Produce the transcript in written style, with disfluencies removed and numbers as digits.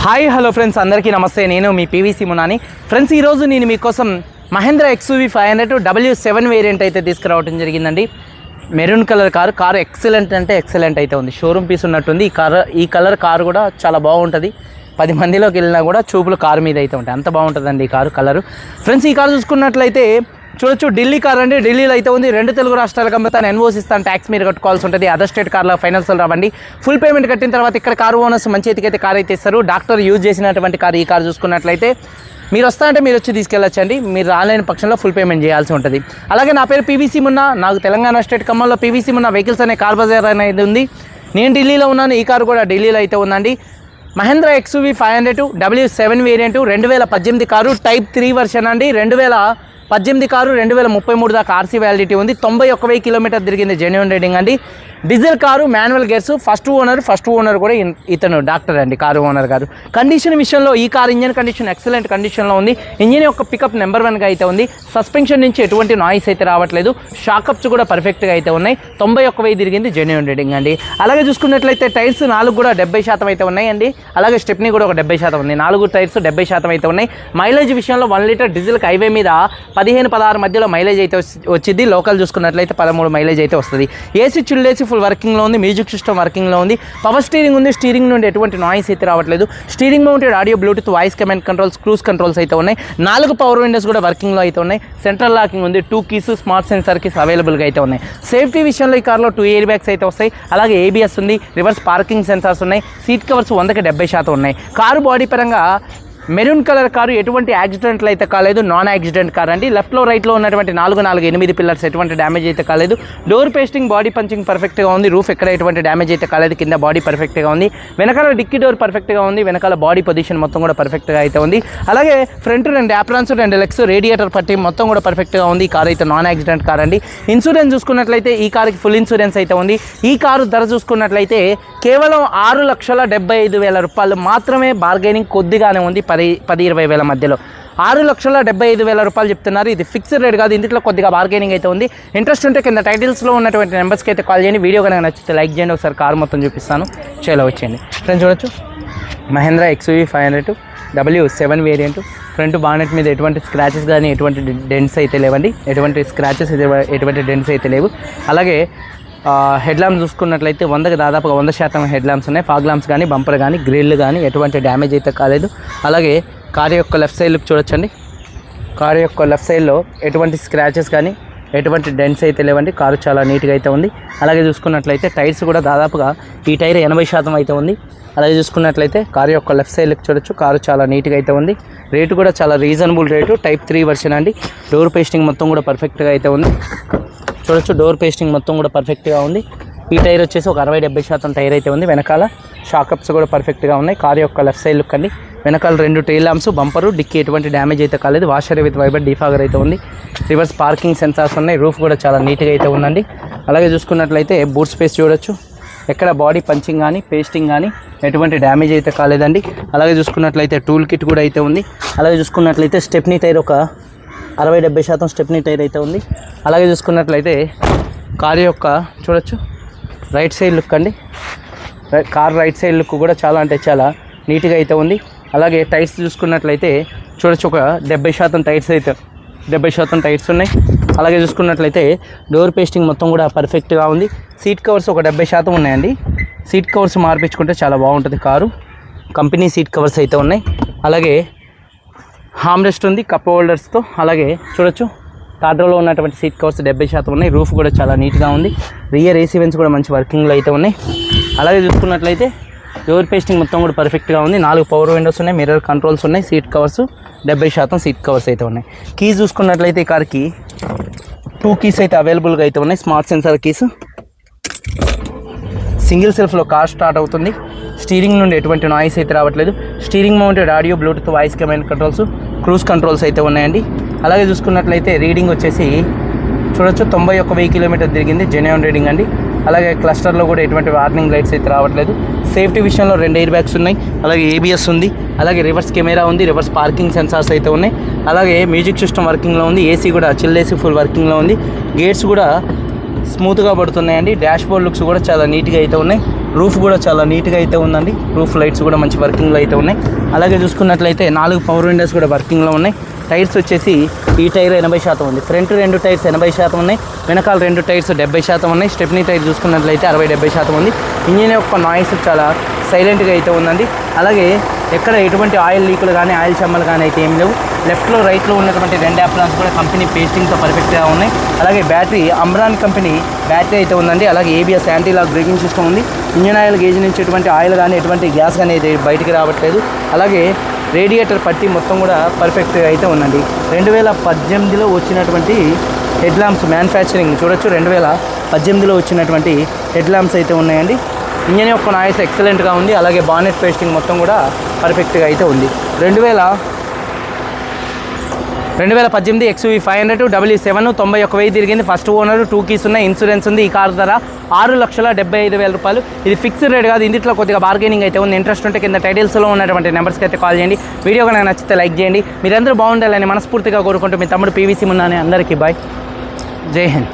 Hi hello friends, అందరికీ నమస్తే. నేను మీ పీవీసీ మునాని. ఫ్రెండ్స్, ఈరోజు నేను మీకోసం మహేంద్ర XUV 500 W7 వేరియంట్ అయితే తీసుకురావడం జరిగిందండి. మెరూన్ కలర్ కారు ఎక్సలెంట్ అంటే ఎక్సలెంట్ అయితే ఉంది. షోరూమ్ పీస్ ఉన్నట్టుంది. ఈ కలర్ కారు కూడా చాలా బాగుంటుంది. 10 మందిలోకి వెళ్ళినా కూడా చూపులు కారు మీద అయితే ఉంటాయి. అంత బాగుంటుందండి ఈ కారు కలరు. ఫ్రెండ్స్, ఈ కారు చూసుకున్నట్లయితే చూడొచ్చు, ఢిల్లీ కార్ అండి. ఢిల్లీలో అయితే ఉంది. 2 తెలుగు రాష్ట్రాలకు అమ్ముతాను. ఎన్ఓసి ఇస్తాను, ట్యాక్స్ మీరు కట్టుకోవాల్సి ఉంటుంది. అదర్ స్టేట్ కార్లో ఫైనాన్స్లో రావండి. ఫుల్ పేమెంట్ కట్టిన తర్వాత ఇక్కడ కారు ఓనర్స్ మంచి ఎతికైతే కార్ అయితే ఇస్తారు. డాక్టర్ యూజ్ చేసినటువంటి కారు ఈ కారు చూసుకున్నట్లయితే మీరు వస్తా అంటే మీరు వచ్చి తీసుకెళ్ళొచ్చండి. మీరు రాలేని పక్షంలో ఫుల్ పేమెంట్ చేయాల్సి ఉంటుంది. అలాగే నా పేరు పీవీసీ మున్నా. నాకు తెలంగాణ స్టేట్ ఖమ్మంలో పీవీసీ మున్నా వెహికల్స్ అనే కార్ బజార్ అనేది ఉంది. నేను ఢిల్లీలో ఉన్నాను. ఈ కారు కూడా ఢిల్లీలో అయితే ఉందండి. Mahindra XUV 500 W7 variant 2018 car, type 3 version అండి. 2018 కారు, 2033 దాకా ఆర్సీ వ్యాలిడిటీ ఉంది. 91,000 కిలోమీటర్ తిరిగింది. జెన్యూన్ రేటింగ్ అండి. Diesel car, manual gears. First owner కూడా ఇతను డాక్టర్ అండి, కారు ఓనర్ గారు. కండిషన్ విషయంలో ఈ కారు ఇంజన్ కండిషన్ ఎక్సలెంట్ కండిషన్లో ఉంది. ఇంజిన్ యొక్క పికప్ నెంబర్ 1గా అయితే ఉంది. సస్పెన్షన్ నుంచి ఎటువంటి నాయిస్ అయితే రావట్లేదు. షాకప్స్ కూడా పర్ఫెక్ట్గా అయితే ఉన్నాయి. 91,000 తిరిగింది. జెన్యూన్ రేటింగ్ అండి. అలాగే చూసుకున్నట్లయితే టైర్స్ 4 కూడా 70% అయితే ఉన్నాయండి. అలాగే స్టెప్నీ కూడా ఒక 70% ఉంది. 4 టైర్స్ 70% అయితే ఉన్నాయి. మైలేజ్ విషయంలో 1 లీటర్ డీజిల్కి హైవే మీద 15-16 మధ్యలో మైలేజ్ అయితే వచ్చింది. లోకల్ చూసుకున్నట్లయితే 13 మైలేజ్ అయితే వస్తుంది. ఏసీ చిల్డ్ ఏసీ ఫుల్ వర్కింగ్లో ఉంది. మ్యూజిక్ సిస్టమ్ వర్కింగ్లో ఉంది. పవర్ స్టీరింగ్ ఉంది. స్టీరింగ్ నుండి ఎటువంటి నాయిస్ అయితే రావట్లేదు. Steering mounted audio, bluetooth, voice command controls, cruise controls అయితే ఉన్నాయి. 4 పవర్ విండోస్ కూడా వర్కింగ్లో అయితే ఉన్నాయి. సెంట్రల్ లాకింగ్ ఉంది. 2 కీస్, స్మార్ట్ సెన్సార్ కీస్ అవైలబుల్గా అయితే ఉన్నాయి. సేఫ్టీ విషయంలో ఈ కార్లో 2 ఎయిర్ బ్యాగ్స్ అయితే వస్తాయి. అలాగే ABS ఉంది. రివర్స్ పార్కింగ్ సెన్సార్స్ ఉన్నాయి. సీట్ కవర్స్ 100కి 70% ఉన్నాయి. కారు బాడీ పరంగా మెరూన్ కలర్ కారు, ఎటువంటి యాక్సిడెంట్లు అయితే కాలేదు. నాన్ యాక్సిడెంట్ కార్ అండి. లెఫ్ట్లో రైట్లో ఉన్నటువంటి 4 పిల్లర్స్ ఎటువంటి డ్యామేజ్ అయితే కాలేదు. డోర్ పేస్టింగ్, బాడీ పంచింగ్ పర్ఫెక్ట్గా ఉంది. రూఫ్ ఎక్కడ ఎటువంటి డ్యామేజ్ అయితే కాలేదు. కింద బాడీ పర్ఫెక్ట్గా ఉంది. వెనకాల డిక్కీ డోర్ పర్ఫెక్ట్గా ఉంది. వెనకాల బాడీ పొజిషన్ మొత్తం కూడా పర్ఫెక్ట్గా అయితే ఉంది. అలాగే ఫ్రంట్ 2 యాప్రాన్స్, 2 లెగ్స్, రేడియేటర్ పట్టి మొత్తం కూడా పర్ఫెక్ట్గా ఉంది. ఈ కార్ అయితే నాన్ యాక్సిడెంట్ కార్ అండి. ఇన్సూరెన్స్ చూసుకున్నట్లయితే ఈ కార్కి ఫుల్ ఇన్సూరెన్స్ అయితే ఉంది. ఈ కారు ధర చూసుకున్నట్లయితే కేవలం 6,75,000 రూపాయలు మాత్రమే. బార్గెనింగ్ కొద్దిగానే ఉంది. 10-20 వేల మధ్యలో 6,75,000 రూపాయలు చెప్తున్నారు. ఇది ఫిక్స్డ్ రేట్ కాదు. ఇందులో కొద్దిగా బార్గెనింగ్ అయితే ఉంది. ఇంట్రెస్ట్ ఉంటే కింద టైటిల్స్లో ఉన్నటువంటి నెంబర్స్కి అయితే కాల్ చేయండి. వీడియో కనుక నచ్చితే లైక్ చేయండి. ఒకసారి కారు మొత్తం చూపిస్తాను. చేలో వచ్చేయండి. ఫ్రెండ్స్, చూడొచ్చు, Mahindra XUV 500 W7 variant. Front bonnet మీద ఎటువంటి స్క్రాచెస్ కానీ ఎటువంటి డెంట్స్ అయితే లేవండి. ఎటువంటి స్క్రాచెస్ ఎటువంటి డెంట్స్ అయితే లేవు. అలాగే హెడ్ ల్యాంప్స్ చూసుకున్నట్లయితే 100కి దాదాపుగా 100% హెడ్ ల్యాంప్స్ ఉన్నాయి. ఫాగ్ ల్యాంప్స్ కానీ, బంపర్ కానీ, గ్రిల్ కానీ ఎటువంటి డ్యామేజ్ అయితే కాలేదు. అలాగే కారు యొక్క లెఫ్ట్ సైడ్ లుక్ చూడొచ్చండి. కారు యొక్క లెఫ్ట్ సైడ్లో ఎటువంటి స్క్రాచెస్ కానీ ఎటువంటి డెంట్స్ అయితే లేవండి. కారు చాలా నీట్గా అయితే ఉంది. అలాగే చూసుకున్నట్లయితే టైర్స్ కూడా దాదాపుగా ఈ టైర్ 80% అయితే ఉంది. అలాగే చూసుకున్నట్లయితే కారు యొక్క లెఫ్ట్ సైడ్ లుక్ చూడొచ్చు. కారు చాలా నీట్గా అయితే ఉంది. రేటు కూడా చాలా రీజనబుల్ రేటు. టైప్ 3 వర్షన్ అండి. డోర్ పేస్టింగ్ మొత్తం కూడా పర్ఫెక్ట్గా అయితే ఉంది. చూడొచ్చు, డోర్ పేస్టింగ్ మొత్తం కూడా పర్ఫెక్ట్గా ఉంది. ఈ టైర్ వచ్చేసి ఒక 60-70% టైర్ అయితే ఉంది. వెనకాల షాకప్స్ కూడా పర్ఫెక్ట్గా ఉన్నాయి. కారు యొక్క లెఫ్ట్ సైడ్ లుక్ అండి. వెనకాల 2 టెయిల్ ల్యాంప్స్, బంపరు, డిక్కీ ఎటువంటి డ్యామేజ్ అయితే కాలేదు. వాషర్ విత్ వైబర్ డిఫాగర్ అయితే ఉంది. రివర్స్ పార్కింగ్ సెన్సార్స్ ఉన్నాయి. రూఫ్ కూడా చాలా నీట్గా అయితే ఉందండి. అలాగే చూసుకున్నట్లయితే బూట్ స్పేస్ చూడొచ్చు. ఎక్కడ బాడీ పంచింగ్ కానీ పేస్టింగ్ కానీ ఎటువంటి డ్యామేజ్ అయితే కాలేదండి. అలాగే చూసుకున్నట్లయితే టూల్ కిట్ కూడా అయితే ఉంది. అలాగే చూసుకున్నట్లయితే స్టెప్నీ టైర్ ఒక 60-70% స్టెప్నీ టైర్ అయితే ఉంది. అలాగే చూసుకున్నట్లయితే కారు యొక్క చూడొచ్చు రైట్ సైడ్ లుక్ అండి. కార్ రైట్ సైడ్ లుక్ కూడా చాలా అంటే చాలా నీట్గా అయితే ఉంది. అలాగే టైర్స్ చూసుకున్నట్లయితే చూడొచ్చు, ఒక 70% టైర్స్ అయితే 70% టైర్స్ ఉన్నాయి. అలాగే చూసుకున్నట్లయితే డోర్ పేస్టింగ్ మొత్తం కూడా పర్ఫెక్ట్గా ఉంది. సీట్ కవర్స్ ఒక 70% ఉన్నాయండి. సీట్ కవర్స్ మార్పించుకుంటే చాలా బాగుంటుంది కారు. కంపెనీ సీట్ కవర్స్ అయితే ఉన్నాయి. అలాగే హామ్ రెస్ట్ ఉంది కప్ హోల్డర్స్తో. అలాగే చూడొచ్చు, థర్డ్ రోలో ఉన్నటువంటి సీట్ కవర్స్ 70% ఉన్నాయి. రూఫ్ కూడా చాలా నీట్గా ఉంది. రియర్ AC వెంట్స్ కూడా మంచి వర్కింగ్లో అయితే ఉన్నాయి. అలాగే చూసుకున్నట్లయితే డోర్ పేస్టింగ్ మొత్తం కూడా పర్ఫెక్ట్గా ఉంది. 4 పవర్ విండోస్ ఉన్నాయి. మిర్రర్ కంట్రోల్స్ ఉన్నాయి. సీట్ కవర్స్ 70% సీట్ కవర్స్ అయితే ఉన్నాయి. కీస్ చూసుకున్నట్లయితే ఈ కార్కి 2 కీస్ అయితే అవైలబుల్గా అయితే ఉన్నాయి. Smart sensor keys. సింగిల్ సెల్ఫ్లో కార్ స్టార్ట్ అవుతుంది. స్టీరింగ్ నుండి ఎటువంటి నాయిస్ అయితే రావట్లేదు. Steering mounted audio, bluetooth, voice command controls, cruise controls అయితే ఉన్నాయండి. అలాగే చూసుకున్నట్లయితే రీడింగ్ వచ్చేసి చూడొచ్చు 91,000 కిలోమీటర్ తిరిగింది. జెన్యూన్ రీడింగ్ అండి. అలాగే క్లస్టర్లో కూడా ఎటువంటి వార్నింగ్ లైట్స్ అయితే రావట్లేదు. సేఫ్టీ విషయంలో 2 ఎయిర్ బ్యాగ్స్ ఉన్నాయి. అలాగే ABS ఉంది. అలాగే రివర్స్ కెమెరా ఉంది. రివర్స్ పార్కింగ్ సెన్సార్స్ అయితే ఉన్నాయి. అలాగే మ్యూజిక్ సిస్టమ్ వర్కింగ్లో ఉంది. AC కూడా చిల్డ్ AC ఫుల్ వర్కింగ్లో ఉంది. గేట్స్ కూడా స్మూత్గా పడుతున్నాయండి. డాష్ బోర్డ్ లుక్స్ కూడా చాలా నీట్గా అయితే ఉన్నాయి. రూఫ్ కూడా చాలా నీట్గా అయితే ఉందండి. రూఫ్ లైట్స్ కూడా మంచి వర్కింగ్లో అయితే ఉన్నాయి. అలాగే చూసుకున్నట్లయితే 4 పవర్ విండోస్ కూడా వర్కింగ్లో ఉన్నాయి. టైర్స్ వచ్చేసి ఈ టైర్ 80% ఉంది. ఫ్రంట్ 2 టైర్స్ 80% ఉన్నాయి. వెనకాల 2 టైర్స్ 70% ఉన్నాయి. స్టెప్నీ టైర్ చూసుకున్నట్లయితే 60-70% ఉంది. ఇంజిన్ యొక్క నాయిస్ చాలా సైలెంట్గా అయితే ఉందండి. అలాగే ఎక్కడ ఎటువంటి ఆయిల్ లీకులు కానీ ఆయిల్ చెమ్మలు కానీ అయితే ఏం లేవు. లెఫ్ట్లో రైట్లో ఉన్నటువంటి 2 యాప్రాన్స్ కూడా కంపెనీ పేస్టింగ్తో పర్ఫెక్ట్గా ఉన్నాయి. అలాగే బ్యాటరీ అమ్రాన్ కంపెనీ బ్యాటరీ అయితే ఉందండి. అలాగే ABS anti lock braking system ఉంది. ఇంజిన్ ఆయిల్ గేజ్ నుంచి ఎటువంటి ఆయిల్ కానీ ఎటువంటి గ్యాస్ కానీ అయితే బయటికి రావట్లేదు. అలాగే రేడియేటర్ పట్టి మొత్తం కూడా పర్ఫెక్ట్గా అయితే ఉందండి. 2018లో వచ్చినటువంటి హెడ్ ల్యాంప్స్ మ్యానుఫ్యాక్చరింగ్ చూడొచ్చు. 2018లో వచ్చినటువంటి హెడ్ ల్యాంప్స్ అయితే ఉన్నాయండి. ఇంజన్ యొక్క నాయిస్ ఎక్సలెంట్గా ఉంది. అలాగే బానెట్ పేస్టింగ్ మొత్తం కూడా పర్ఫెక్ట్గా అయితే ఉంది. 2018 XUV 500 W7 91,000 తిరిగింది. ఫస్ట్ ఓనర్, 2 కీస్ ఉన్నాయి. ఇన్సూరెన్స్ ఉంది. ఈ కార్ ధర 6,75,000 రూపాయలు. ఇది ఫిక్స్డ్ రేట్ కాదు. ఇందులో కొద్దిగా బార్గెనింగ్ అయితే ఉంది. ఇంట్రెస్ట్ ఉంటే కింద టైటిల్స్లో ఉన్నటువంటి నెంబర్స్కి అయితే కాల్ చేయండి. వీడియో కనుక నచ్చితే లైక్ చేయండి. మీరందరూ బాగుండాలని మనస్ఫూర్తిగా కోరుకుంటూ మీ తమ్ముడు PVC మున్నాని. అందరికీ బాయ్. జై హింద్.